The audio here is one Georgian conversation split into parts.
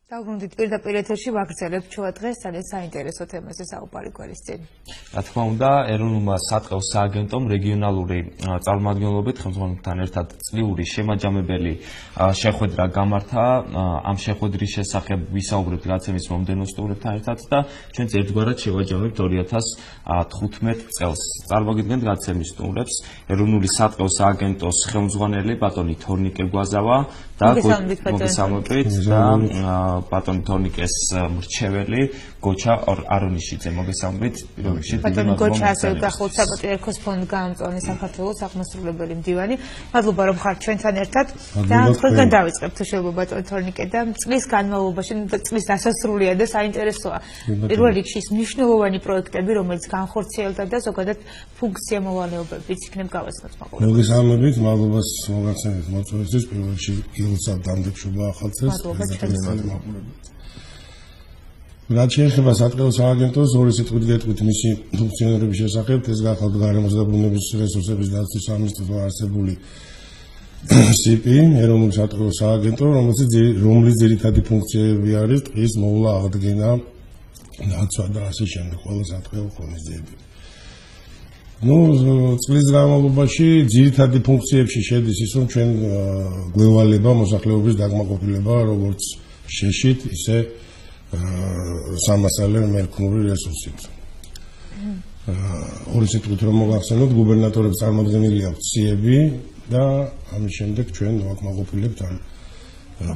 Დაუბრუნდით პირდაპირ ეთერში ვაგრძელებთ ჩვენ დღეს ძალიან საინტერესო თემაზე საუბარი გვარის წინ. Რა თქმა უნდა, ეროვნულმა სატყეოს სააგენტომ რეგიონალური წარმომადგენლობით ხელმძღვანელთან ერთად წლიური შემაჯამებელი შეხვედრა გამართა. Ამ შეხვედრის შესახებ ვისაუბრებთ გაცემის მომდევნო სტუმრებთან ერთად და ჩვენც ერთგვარად შევაჯამებთ 2015 წელს. წარმოგიდგენთ გაცემის სტუმრებს, ეროვნული სატყეოს სააგენტოს ხელმძღვანელი ბატონი თორნიკე გვაზავა და მოგესალმებით და ბატონი თორნიკეს მრჩეველი გოჩა არონიშიძე მოგესალმებით. ბატონი გოჩა ასევე გახლავთ საპატრიარქოს ფონდ გამომწვევი საქართველოს აღმასრულებელი მდივანი. მადლობა რომ ხართ ჩვენთან ერთად და თქვენგან დავიწყებთ შეიძლება ბატონი თორნიკე და წლის განმავლობაში წლის დასასრულია და საინტერესოა. პირველ რიგში ის მნიშვნელოვანი პროექტები რომელიც განხორციელდა და ზოგადად ფუნქცია მოვალეობებიც იქნებ გავაცნოთ მაყურებელს. მოგესალმებით, მადლობას მოგახსენეთ მოწვევისთვის პირველ რიგში გილსა დამდექშობა ახალწელს. რაც შეეხება სატყეოს სააგენტოს ორი სიტყვით გეტყვით მისი ფუნქციონირების შესახებ, ეს გახლავთ გარემოს და ბუნების რესურსების დაცვის სამინისტროს არსებული სიპი, ეროვნული სატყეოს სააგენტო, რომლის ძირითადი ფუნქციები არის ტყის მოვლა, აღდგენა, დაცვა და ასე შემდეგ, ყველა სატყეო ღონისძიებები. წლის განმავლობაში ძირითადი ფუნქციებში შედის ის, რომ ჩვენ გვევალება მოსახლეობის დაკმაყოფილება როგორც შეშით, ისე სამასალე მერქნული რესურსით. ორი სიტყვით რომ მოგახსენოთ, გუბერნატორებს წარმოადგენელი აქვთ ციები და ამის შემდეგ ჩვენ ვაკმაყოფილებთ ამ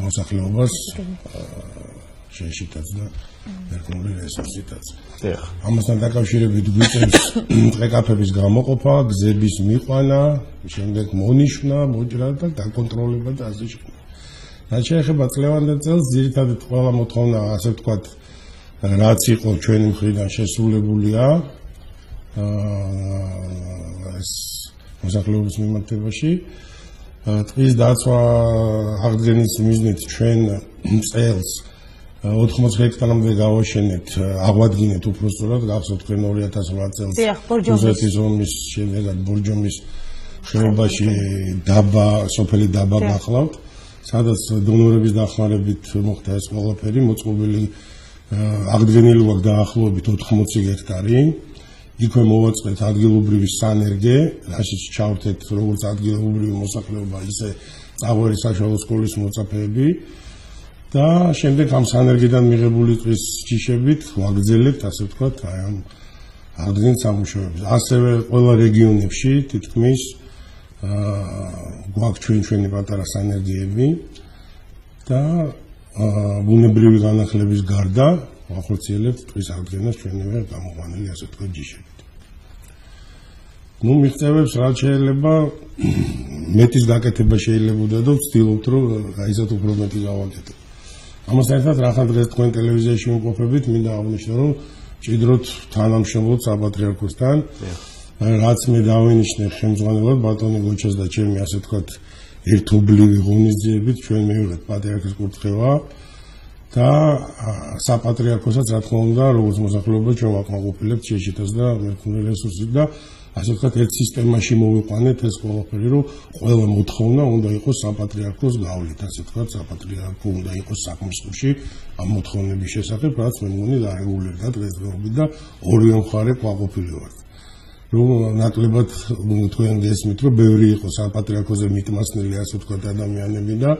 მოსახლეობას შეშითაც და მერქნული რესურსითაც. ამასთან დაკავშირებით გვიწევს ტყეკაფების გამოყოფა, გზების მიყვანა, შემდეგ მონიშნა, მოჭრა და დაკონტროლება და ასე შემდეგ. რაც შეეხება წლევანდელ წელს, ძირითადად ყველა მოთხოვნა, ასე ვთქვათ, რაც იყო ჩვენი მხრიდან შესრულებულია ეს მოსახლეობის მიმართებაში. ტყის დაცვა აღდგენის მიზნით ჩვენ წელს 80 ჰექტარამდე გავაშენეთ, აღვადგინეთ უпростоრად, გახსოვთ თქვენ 2008 წელს რუსეთის ომის შემდეგად ბორჯომის ხეობაში დაბა, სოფელი დაბა გახლავთ. სადაც დონორების დახმარებით მოხდა ეს ყველაფერი, მოწყობილი აღდგენილი ვაქვს დაახლოებით 80 ჰექტარი. იქვე მოვაწყეთ ადგილობრივი სანერგე, რაშიც ჩავთეთ როგორც ადგილობრივი მოსახლეობა, ისე წაღვერი საშუალო სკოლის მოწაფეები და შემდეგ ამ სანერგედან მიღებული ტყის ჯიშებით ვაგრძელებთ, ასე ვთქვათ, აი ამ აღდგენის სამუშაოებს. ასევე ყველა რეგიონებში თითქმის გვაქვს ჩვენი პატარა სანერგეები და ბუნებრივი განახლების გარდა ვახორციელებთ ტყის აღდგენას ჩვენივე გამოყვანილი ასე ვთქვათ ჯიშებით. მიღწევებს რაც შეიძლება მეტის გაკეთება შეიძლებოდა და ვცდილობთ რომ გაიზარდოთ უფრო მეტი გავაკეთოთ. ამასთან ერთად რახან დღეს თქვენ ტელევიზიაში ვიმყოფებით, მინდა აღნიშნო რომ ჭიდროთ თანამშრომლობთ საპატრიარქოსთან. რაც მე დავინიშნე ხელმძღვანელად ბატონი გოჩას და ჩემი ასე ვთქვათ ერთობლივი ღონისძიებით ჩვენ მივიღეთ პატრიარქის კურთხევა და საპატრიარქოსაც რა თქმა უნდა როგორც მოსახლეობა ჩვენ ვაკმაყოფილებთ შეშითაც და მერქნული რესურსით და ასე ვთქვათ ერთ სისტემაში მოვიყვანეთ ეს ყველაფერი რომ ყველა მოთხოვნა უნდა იყოს საპატრიარქოს გავლით ასე ვთქვათ საპატრიარქო უნდა იყოს საქმისში ამ მოთხოვნების შესახებ რაც მე მგონი დარეგულირდა დღესდღეობით და ორივე მხარე კმაყოფილი ვართ. რომ ნაკლებად თქვენ გესმით რომ ბევრი იყო საპატრიარქოზე მიტმასნელი ასე ვთქვათ ადამიანები და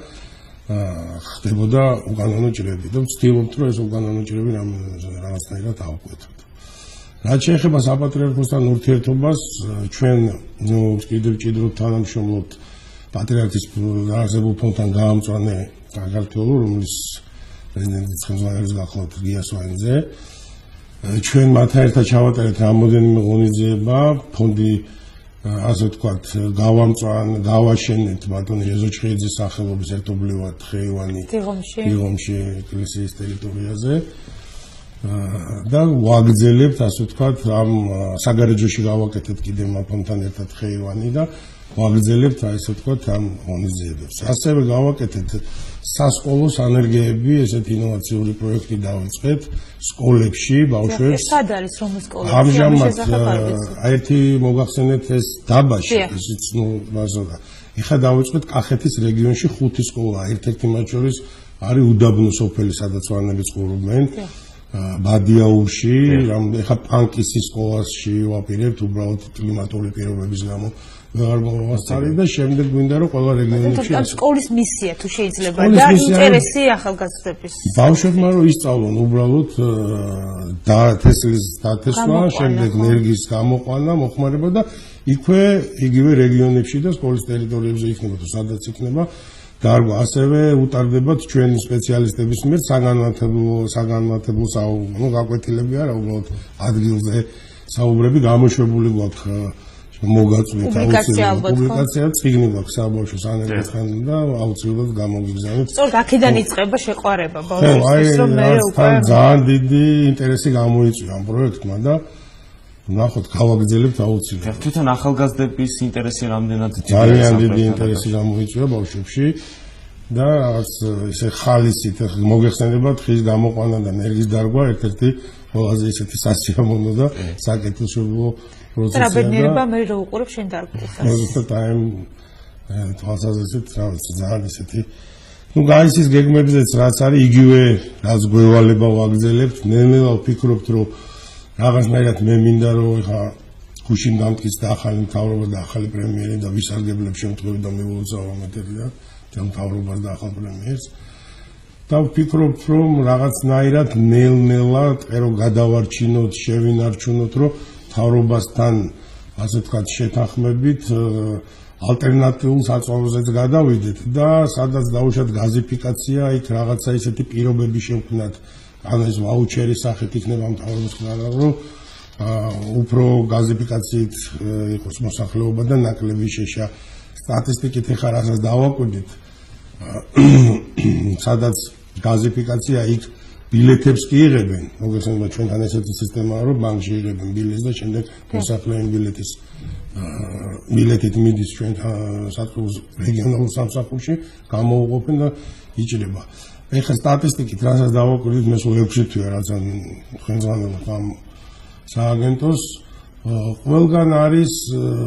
ხდებოდა უკანონო ჭრები და ვცდილობთ რომ ეს უკანონო ჭრები რაღაცნაირად ავკვეთოთ. რაც შეეხება საპატრიარქოსთან ურთიერთობას ჩვენ კიდევ ჭიდრობთ თანამშრომლობთ პატრიარქის არსებულ ფონდთან გამომწვანე საქართველოს რომლის პრეზიდენტის ხელმძღვანელის გახლავთ გიას ვაინზე. ჩვენ მათთან ერთად ჩავატარეთ რამოდენიმე ღონისძიება, ფონდი ასე ვთქვათ, გავაშენეთ ბატონი რეზო ჩხეიძის სახელობის ერთობლივად ხეივანი დიღომში ეკლესიის ტერიტორიაზე და ვაგრძელებთ ასე ვთქვათ ამ საგარეჯოში გავაკეთეთ კიდევ ფონდთან ერთად ხეივანი და ვაგრძელებთ ასე ვთქვათ ამ ღონისძიებებს. ასევე გავაკეთეთ სასკოლო სანერგეები, ესეთი ინოვაციური პროექტი დავიწყეთ სკოლებში, ბავშვებს. სად არის რომელ სკოლებში? ამჟამად ერთი მოგახსენეთ ეს დაბაში, ისიც ნუ ბაზოდა. ეხლა დავიწყეთ კახეთის რეგიონში 5 სკოლა, ერთ-ერთი მათ შორის არის უდაბნო სოფელი, სადაც ვანები ცხოვრობენ. ბადიაურში, ეხლა პანკისის სკოლაში ვაპირებთ, უბრალოდ კლიმატური პირობების გამო ვეღარ მოვასწარი და შემდეგ გვინდა რომ ყველა რეგიონებში სკოლის მისია თუ შეიძლება და ინტერესი ახალგაზრდების. ბავშვებმა რომ ისწავლონ უბრალოდ თესლის დათესვა, შემდეგ ენერგიის გამოყვანა, მოხმარება და იქვე იგივე რეგიონებში და სკოლის ტერიტორიებზე იქნება თუ სადაც იქნება დარგვა. ასევე უტარდებათ ჩვენი სპეციალისტების მიერ საგანმანათლებლო გაკვეთილები არა, უბრალოდ ადგილზე საუბრები გამოშვებული გვაქვს მოგაწვით პუბლიკაცია წიგნი გვაქვს საბავშვო სანერგოთან და აუცილებლად გამოგიგზავნით. სწორედ აქედან იწყება შეყვარება ბავშვისთვის, რომ მე უკვე ძალიან დიდი ინტერესი გამოიწვია ამ პროექტმა და ნახოთ გავაგრძელებთ აუცილებლად. თვითონ ახალგაზრდების ინტერესი რამდენად დიდია? ძალიან დიდი ინტერესი გამოიწვია ბავშვებში და რაღაც ესე ხალისით მოგეხსენებათ ხის გამოყვანა და ენერგიის დარგვა ერთ-ერთი ყველაზე ისეთი სასიამოვნო და საკეთილშობილო პროცესია. რაბედნიერება მე რო უყურებ შენ დარგულს. ზუსტად აი თვალსაზრისით რაღაც ძალიან ისეთი გაისის გეგმებზეც რაც არის იგივე რაც გვევალება ვაგრძელებთ. ნელ-ნელა ვფიქრობთ რომ რაღაცნაირად მე მინდა რომ ეხა გუშინ დამტკიც და ახალი მთავრობა და ახალი პრემიერი და ვისარგებლებ შემთხვევით და მივუძავ ამეთერიდან და მთავრობას და ახალ პრემიერს და ვფიქრობთ რომ რაღაცნაირად ნელ-ნელა ტყერო გადავარჩინოთ, შევინარჩუნოთ რომ მთავრობასთან ასე ვთქვათ შეთანხმებით ალტერნატიულ საწოლზეც გადავიდეთ და სადაც დაუშვათ გაზიფიკაცია, იქ რაღაცა ისეთი პირობები შევქმნათ, ან ეს ვაუჩერის სახით იქნება მთავრობის ხმაურა, რომ უფრო გაზიფიკაციით იყოს მოსახლეობა და ნაკლები შეშა. სტატისტიკით ეხლა რასაც დავაკვირდით, სადაც გაზიფიკაცია იქ ბილეთებს კი იღებენ, მოგესალმებით ჩვენთან ესეთი სისტემაა, რომ ბანკში იღებენ ბილეთს და შემდეგ მოსახლეობამ ბილეთით მიდის ჩვენთან საკუთარ რეგიონალურ სამსახურში, გამოუყოფენ და იჭრება. ეხლა სტატისტიკით რასაც დავაკვირდით, მე სულ 6 თვეა რაც ხელმძღვანელობ ამ სააგენტოს ყველგან არის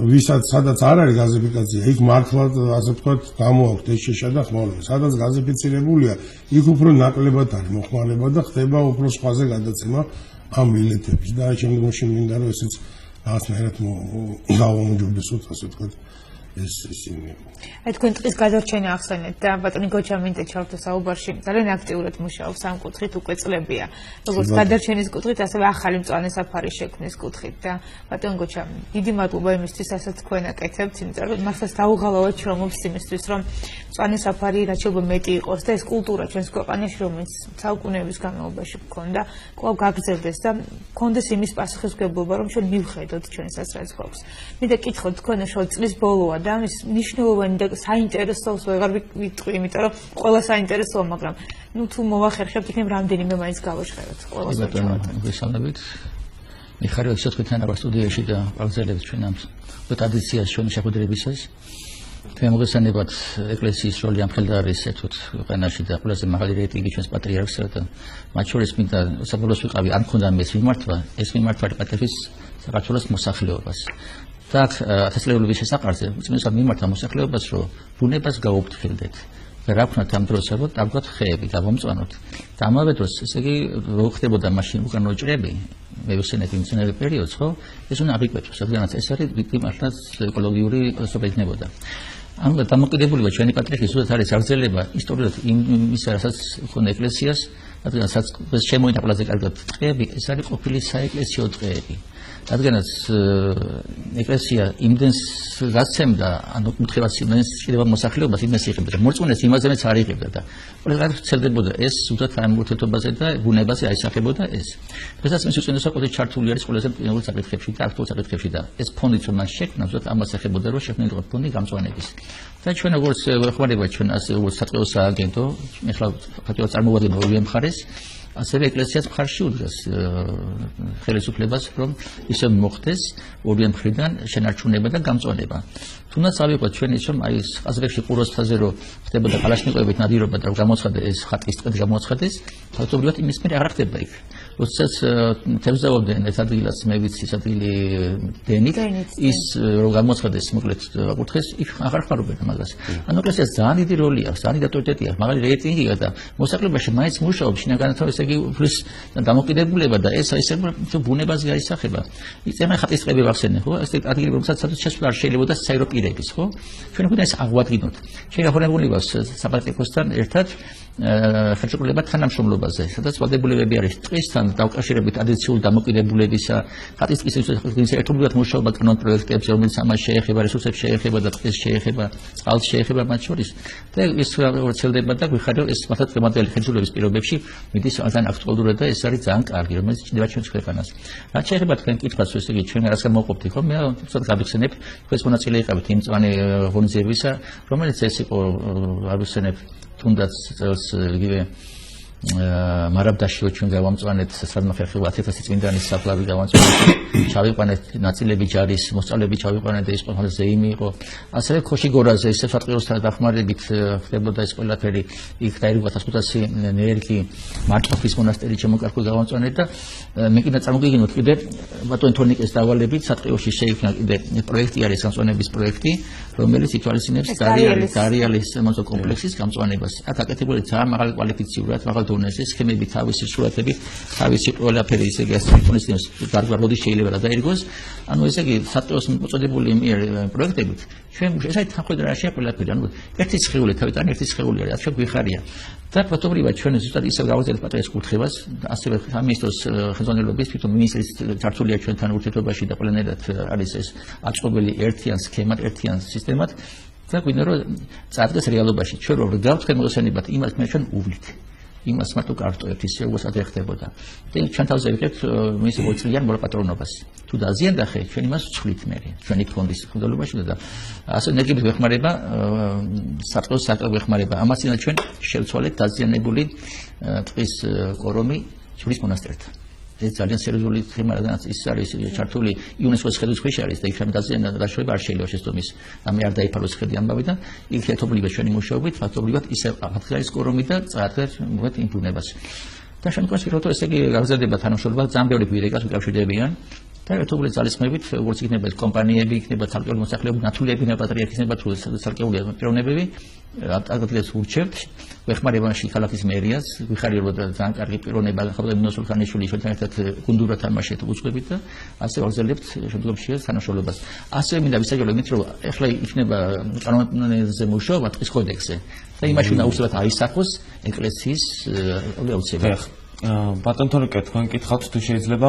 ვისაც სადაც არ არის გაზიფიკაცია, იქ მართლად ასე ვთქვათ გამოაქვთ ეს შეშა და ხმაურები. სადაც გაზიფიცირებულია, იქ უფრო ნაკლებად არის მოხმარება და ხდება უფრო სხვაზე გადაცემა ამ ბილეთების და შემდგომში მინდა რომ ესეც რაღაცნაირად გავამოჯობესოთ, ასე ვთქვათ ეს ისინი. აი თქვენ ტყის გადარჩენა ახსენეთ და ბატონი გოჩამინტე ჩავთო საუბარში ძალიან აქტიურად მუშაობს ამ კუთხით უკვე წლებია. როგორც გადარჩენის კუთხით, ასევე ახალი მწვანე საფარის შექმნის კუთხით და ბატონ გოჩამინტე, დიდი მადლობა იმისთვის, რასაც თქვენ აკეთებთ, იმიტომ რომ მართლაც დაუღალავად შრომობს იმისთვის, რომ მწვანე საფარი რაც შეიძლება მეტი იყოს და ეს კულტურა ჩვენს ქვეყანაში, რომელიც საუკუნეების განმავლობაში გქონდა, კვლავ გაგრძელდეს და გქონდეს იმის პასუხისმგებლობა, რომ ჩვენ მივხედოთ ჩვენსაც რაც გვაქვს. მინდა კითხოთ თქვენ შო წლის ბოლოა და ის მნიშვნელოვანი და საინტერესოა ვეღარ ვიტყვი, იმიტომ რომ ყველა საინტერესოა, მაგრამ ნუ თუ მოვახერხებთ, იქნებ რამდენიმე მაინც გავაჟღეროთ ყველას. მოგესალმებით. მიხარია ისე თქვენ თანაბარ სტუდიაში და აგრძელებთ ჩვენ ამ ტრადიციას ჩვენი შეხვედრებისას. თქვენ მოგესალმებათ ეკლესიის როლი ამ ხელდარის ერთად ქვეყანაში და ყველაზე მაღალი რეიტინგი ჩვენს პატრიარქსა და მათ შორის მინდა საბოლოოს ვიყავი არ მქონდა ეს მიმართვა პატრიარქის საქართველოს მოსახლეობას. და ათასწლეულების შესაყარზე უწმინდესობა მიმართა მოსახლეობას, რომ ბუნებას გაუფრთხილდეთ. და რა ვქნათ ამ დროს, რომ დავგვათ ხეები, დავამწვანოთ. და ამავე დროს, ესე იგი, რო ხდებოდა მაშინ უკან მოჭრები, მე ვიხსენებ იმ მცენარე პერიოდს, ხო? ეს უნდა აღიკვეჭოს, რადგანაც ეს არის მართლაც ეკოლოგიური პროცესები იქნებოდა. ამ დამოკიდებულება ჩვენი პატრიარქის ზუსტად არის აგრძელება ისტორიულად იმისა, რასაც ხონდა ეკლესიას, რადგანაც შემოინა ყველაზე კარგად ტყეები, ეს არის ყოფილი საეკლესიო ტყეები. რადგანაც ეკლესია იმდენს გასცემდა, ანუ კურთხევას იმდენს შეიძლება მოსახლეობას იმდენს იღებდა, მორწმუნეს იმაზეც არ იღებდა და ყველგან ვრცელდებოდა ეს ზუსტად ამ ურთიერთობაზე და ბუნებაზე აისახებოდა ეს. დღესაც მე უწინდესობა ყოველთვის ჩართული არის ყველაზე პირველ საკითხებში და აქტუალურ საკითხებში და ეს ფონდიც რომ მან შექმნა, ზუსტად ამას ეხებოდა, რომ შექმნილიყო ფონდი გამწვანების. და ჩვენ როგორც ხმარება ჩვენ ასე როგორც სატყეო სააგენტო, ეხლა ფაქტობრივად წარმოვადგენ ორივე მხარეს ასევე ეკლესიას მხარში უდგას ხელისუფლებას, რომ ისე მოხდეს ორივე მხრიდან შენარჩუნება და გამწვანება. თუნდაც ავიღოთ ჩვენ ის, რომ აი ეს ყაზრებში ყუროსთაზე რო ხდებოდა კალაშნიკოვებით ნადირობა და გამოცხადეს ეს ხატის ტყით გამოცხადეს, ფაქტობრივად იმის მიერ აღარ ხდება იქ. როდესაც თევზაობდნენ ეს ადგილას მე ვიცი ეს ადგილი დენით ის რომ გამოცხადეს მოკლედ აკურთხეს იქ აღარ ხარობენ მაგას. ანუ ეკლესიას ძალიან დიდი როლი აქვს, ძალიან დიდი ავტორიტეტი აქვს, მაგარი რეიტინგია და მოსახლეობაში მაინც მუშაობს შინაგანათა ესე იგი უფლის დამოკიდებულება და ეს ისე ბუნებას გაისახება. იწემა ხატის ტყები ვახსენე, ხო? ეს ადგილი რომელსაც შესვლა არ შეიძლებოდა საერო პირების, ხო? ჩვენ გვინდა ეს აღვადგინოთ. შეგახონებული ვართ საპატრიარქოსთან ერთად ხელშეკრულება თანამშრომლობაზე, სადაც ვალდებულებები არის ტყისთან დაკავშირებით ტრადიციული დამოკიდებულებისა, ხატის ტყის ერთობლივად მუშაობა კანონ პროექტებზე, რომელიც ამას შეეხება, რესურსებს შეეხება და ტყის შეეხება, წყალს შეეხება მათ შორის. და ეს ვრცელდება და გვიხარდა ეს მართლა დღევანდელი ხელისუფლების პირობებში მიდის ძალიან აქტუალურად და ეს არის ძალიან კარგი, რომელიც ჭირდება ჩვენს ქვეყანას. რაც შეეხება თქვენ კითხვას, ესე იგი ჩვენ რას გამოყოფთ, ხო? მე უბრალოდ გაგიხსენებ, თქვენს მონაწილე იყავით იმ წვანი ღონისძიებისა, რომელიც ეს იყო არ ვუსენებ თუნდაც წელს იგივე მარაბდაშიო ჩვენ გავამწვანეთ სადმახერხებო 1000 წმინდანის საფლავი გავამწვანეთ ჩავიყვანეთ ნაწილები ჯარის მოსწავლეები ჩავიყვანეთ და ის ყველა ზეიმი იყო ასევე ქოშიგორაზე ისე სატყეოსთან დახმარებით ხდებოდა ეს ყველაფერი იქ დაირღვა 1500 ნერგი მარტყოფის მონასტერი შემოკარგული გავამწვანეთ და მე კიდე წარმოგიგინოთ კიდე ბატონ თორნიკეს დავალებით სატყეოში შეიქმნა კიდე პროექტი არის სამწვანების პროექტი რომელიც ითვალისწინებს დარიალის მოზო კომპლექსის გამწვანებას აქ აკეთებული ძალიან მაღალი კვალიფიციურად მაღალ დონეზე სქემები თავისი სურათები თავისი ყველაფერი ისე იგი ასწავლოს გარკვეულ როდის შეიძლება რა დაირგოს ანუ ესე იგი სატყეოს მოწოდებული მიერ პროექტებით ჩვენ ეს არის თანხმდენ რა შეყოლაფერი ანუ ერთი სხეული თავიდან ერთი სხეული არის აქ გვიხარია და ფაქტობრივად ჩვენ ზუსტად ისე გავაგზავნეთ პატრიარქის კურთხევას ასევე სამინისტროს ხელმძღვანელობის თვითონ მინისტრის ჩართულია ჩვენთან ურთიერთობაში და ყველანაირად არის ეს აწყობილი ერთიან სქემად ერთიან სისტემად და გვინდა რომ წარდგეს რეალობაში ჩვენ რომ გავთ ხელმოსენებად იმას მე ჩვენ უვლით იმას მარტო კარტოებთ ისე როგორც ეხდებოდა. და ჩვენ თავზე ვიღებთ მის მოწლიან მორაპატრონობას. თუ დაზიანდა ხე ჩვენ იმას ვცვლით მე. ჩვენი ფონდის ხელმძღვანელობაში და ასე ენერგიების ვეხმარება, სატყეოს საკრებო ვეხმარება. ამასინა ჩვენ შევცვალეთ დაზიანებული ტყის კორომი ჯვრის მონასტერთან. ეს ძალიან სერიოზული თემა რადგანაც ის არის ჩართული იუნესკოს ხედვის ქვეშ არის და იქ შემდაზიანება დაშოება არ შეიძლება შესწომის ამე არ დაიფაროს ხედი ამბავი და იქ ერთობლივად ჩვენი მუშაობით ფაქტობრივად ისე აღდგარის კორომი და წარდგეს მოეთ იმ ბუნებას და შემდგომში როცა ესე იგი გაგზავნება თანამშრომლობა ძალიან ბევრი პირეგას უკავშირდებიან და ერთობლივად ძალისხმევით როგორც იქნება ეს კომპანიები იქნება თალკეული მოსახლეობა ნათურები იქნება პატრიარქის იქნება თუ თალკეული პიროვნებები აკეთებს ურჩევთ ვეხმარებაში ქალაქის მერიას ვიხარია რომ ძალიან კარგი პიროვნება ხალხი მინოსულ ხანიშვილი ჩვენთან ერთად გუნდურად თამაშეთ უწყებით და ასე ვაგზავნებთ შემდგომში თანამშრომლობას ასევე მინდა ვისაჯულო იმით რომ ეხლა იქნება კანონზე მუშაობა ტყის კოდექსზე და იმაში უნდა უბრალოდ აისახოს ეკლესიის აუცილებლად ბატონ თორნიკე თქვენ კითხავთ თუ შეიძლება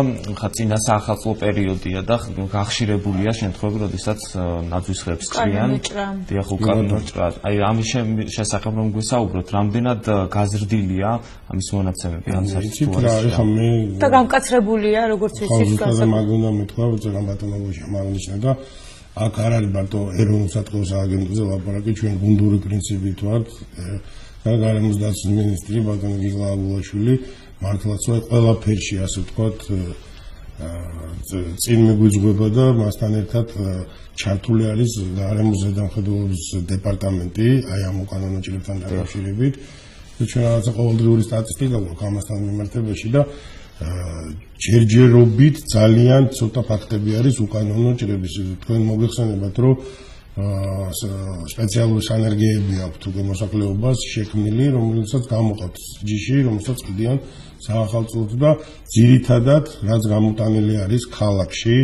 წინა საახალწლო პერიოდია და გახშირებულია შემთხვევები, როდესაც ნაძვის ხეებს ჭრიან. დიახ, უკანონო ჭრა. აი ამის შესახებ რომ გვესაუბროთ, რამდენად გაზრდილია ამის მონაცემები ამ სიტუაციაში. და გამკაცრებულია, როგორც ვიცით, გასაგებია. მაგონდა მეთქვა, რომ ბატონო შემაგნიშნა და აქ არ არის მარტო ეროვნულ სატყეოს აგენტზე ლაპარაკი, ჩვენ გუნდური პრინციპით ვართ. და გარემოს დაცვის მინისტრი ბატონო გიგლა აბულაშვილი მართლაც ყველაფერში ასე ვთქვათ წინ მიგვიძღვება და მასთან ერთად ჩართული არის გარემოს ზედამხედველობის დეპარტამენტი აი ამ უკანონო ჭრებთან დაკავშირებით და ჩვენ რაღაცა ყოველდღიური სტატისტიკა გვაქვს ამასთან მიმართებაში და ჯერჯერობით ძალიან ცოტა ფაქტები არის უკანონო ჭრების თქვენ მოგეხსენებათ რომ სპეციალური სანერგეები აქვს თუ მოსახლეობას შექმნილი რომელსაც გამოყავთ ჯიში რომელსაც ყიდიან საახალწლოდ და ძირითადად რაც გამოტანილი არის ქალაქში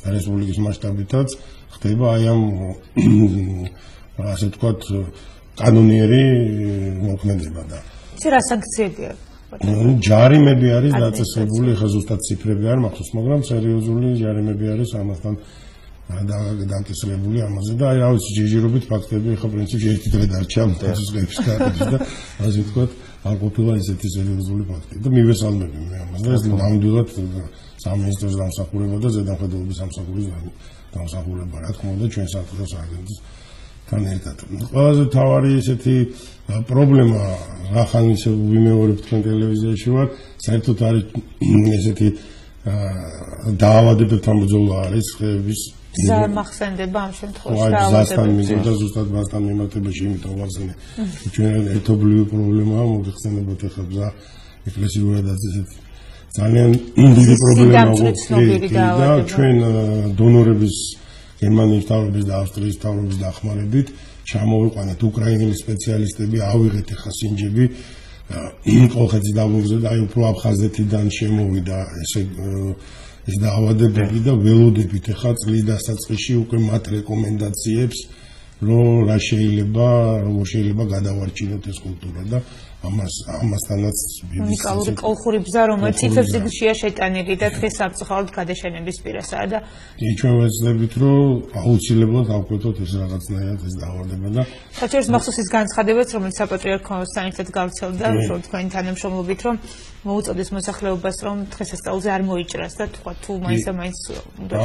რესპუბლიკის მასშტაბითაც ხდება აი ამ ასე ვთქვათ კანონიერი მოქმედება და ეს რა სანქციები აქვს ჯარიმები არის დაწესებული ხა ზუსტად ციფრები არ მახსოვს მაგრამ სერიოზული ჯარიმები არის ამასთან დაკისრებული ამაზე და აი რა ვიცი ჯერჯერობით ფაქტები ხა პრინციპში ერთი დღე დარჩა თესლების კარტის და ასე ვთქვათ არ ყოფილა ისეთი სერიოზული ფაქტი და მივესალმები მე ამაზე ეს ნამდვილად სამინისტროს დამსახურება და ზედამხედველობის სამსახურის დამსახურება რა თქმა უნდა ჩვენ სატყეოს აგენტის თან ერთად. ყველაზე მთავარი ესეთი პრობლემა რახან ისე ვიმეორებ თქვენ ტელევიზიაში ვარ, საერთოდ არის ესეთი დაავადებებთან ბრძოლა არის ხეების ზარ მახსენდება ამ შემთხვევაში დაავადებები. მინდა ზუსტად მასთან მიმართებაში იმიტომ ვახსენე. ჩვენ ერთობლივი პრობლემაა მოგეხსენებათ ახლა გზა ეკლესიურადაც ესეთი ძალიან დიდი პრობლემა და ჩვენ დონორების გერმანიის თავრობის და ავსტრიის თავრობის დახმარებით ჩამოვიყვანეთ უკრაინელი სპეციალისტები, ავიღეთ ახლა სინჯები კოლხეთის დაბლობზე და აი უფრო აფხაზეთიდან შემოვიდა ეს დაავადებები და ველოდებით ახლა წლის დასაწყისში უკვე მათ რეკომენდაციებს რომ როგორ შეიძლება გადავარჩინოთ ეს კულტურა და ამასთანაც უნიკალური კოლხური ბზა რომელიც წითელ წიგნშია შეტანილი და დღეს საფრთხოდ გადაშენების პირასაა და ჩვენ ვეცდებით რომ აუცილებლად ავკვეთოთ ეს რაღაცნაირად ეს დაავადება და საჭიროა მახსოვს ის განცხადებაც რომელიც საპატრიარქოსთან ერთად გავრცელდა რომ თქვენი თანამშრომლობით რომ მოუწოდეს მოსახლეობას რომ დღესასწაულზე არ მოიჭრას და თქვა თუ მაინც უნდა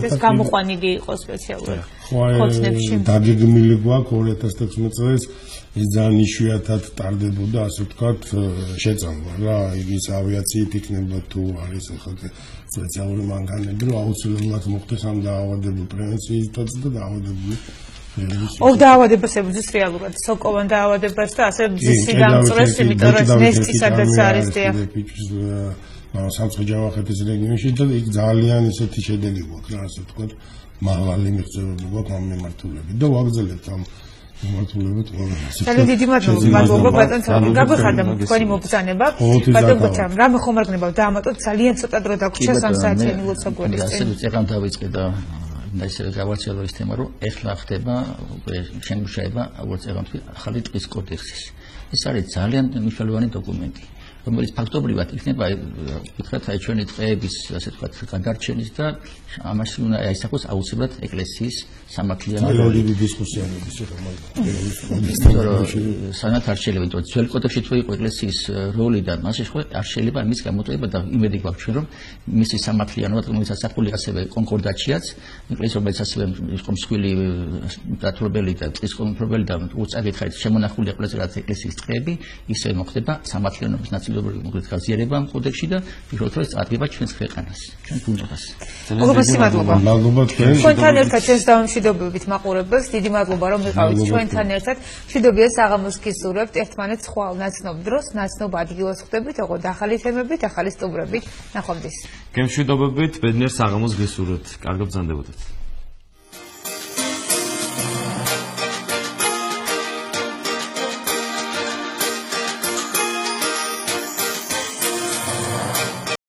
ეს გამოყვანილი იყოს სპეციალურად ხოცნებში დაგეგმილი გვაქვს 2016 წელს ის ძალიან იშვიათად ტარდებოდა ასე ვთქვათ შეწამვა რა ის ავიაციით იქნება თუ არის ახლა სპეციალური მანქანები რომ აუცილებლად მოხდეს ამ დაავადებულ პრევენციითაც და დაავადებული ով დაავადებას ებრძვის რეალურად სოკოვან დაავადებას და ასე ბზის სიდამწვრეს იმიტომ რომ ნესტი სადაც არის დიახ სამცხე-ჯავახეთის რეგიონში და იქ ძალიან ისეთი შედეგი გვაქვს რა ასე ვთქვათ მაღალი მიღწევები გვაქვს ამ მიმართულებით და ვაგრძელებთ ამ მიმართულებით ყველასი. ძალიან დიდი მადლობა ბატონო გაგვიხარდა თქვენი მობრძანება. ბატონო ბოჭამ რამე ხომ არ გნებავ დაამატოთ ძალიან ცოტა დრო დაგვრჩა 3 საათიანი ლოცვა-გვერდის წინ. ასე წეგან დავიწყე და ისე გავაცელო ის თემა რომ ეხლა ხდება შემუშავება როგორც წეგან თქვი ახალი ტყის კოდექსის. ეს არის ძალიან მნიშვნელოვანი დოკუმენტი. რომელიც ფაქტობრივად იქნება ვთქვათ აი ჩვენი ტყეების ასე ვთქვათ გადარჩენის და ამაში უნდა აისახოს აუცილებლად ეკლესიის სამართლიანი როლი დისკუსიების სანათ არ შეიძლება იმიტომ ძველ კოდექსში თუ იყო ეკლესიის როლი და მასში ხო არ შეიძლება მის გამოტოვება და იმედი გვაქვს ჩვენ რომ მისი სამართლიანობა რომელიც ასახული ასევე კონკორდატშიაც ეკლესიის რომელიც ასევე იყო მსხვილი დათურებელი და ტყის კონტროლებელი და უწაკითხით შემონახული ყველაზე რაც ეკლესიის ტყეები ისე მოხდება სამართლიანობის ნაწილობრივი მოგზაურობა ამ კოდექსში და ვფიქრობ რომ ეს წარგება ჩვენს ქვეყანას ჩვენ ბუნებას მადლობა თქვენთან ერთად ჩვენს დამშვიდობებით მაყურებელს დიდი მადლობა რომ იყავით ჩვენთან ერთად მშვიდობია საღამოს გისურვებთ ერთმანეთს ხვალ ნაცნობ დროს ნაცნობ ადგილას ხვდებით ოღონდ ახალი თემებით ახალი სტუმრებით ნახვამდის გემშვიდობებით ბედნიერ საღამოს გისურვებთ კარგად ბრძანდებოდეთ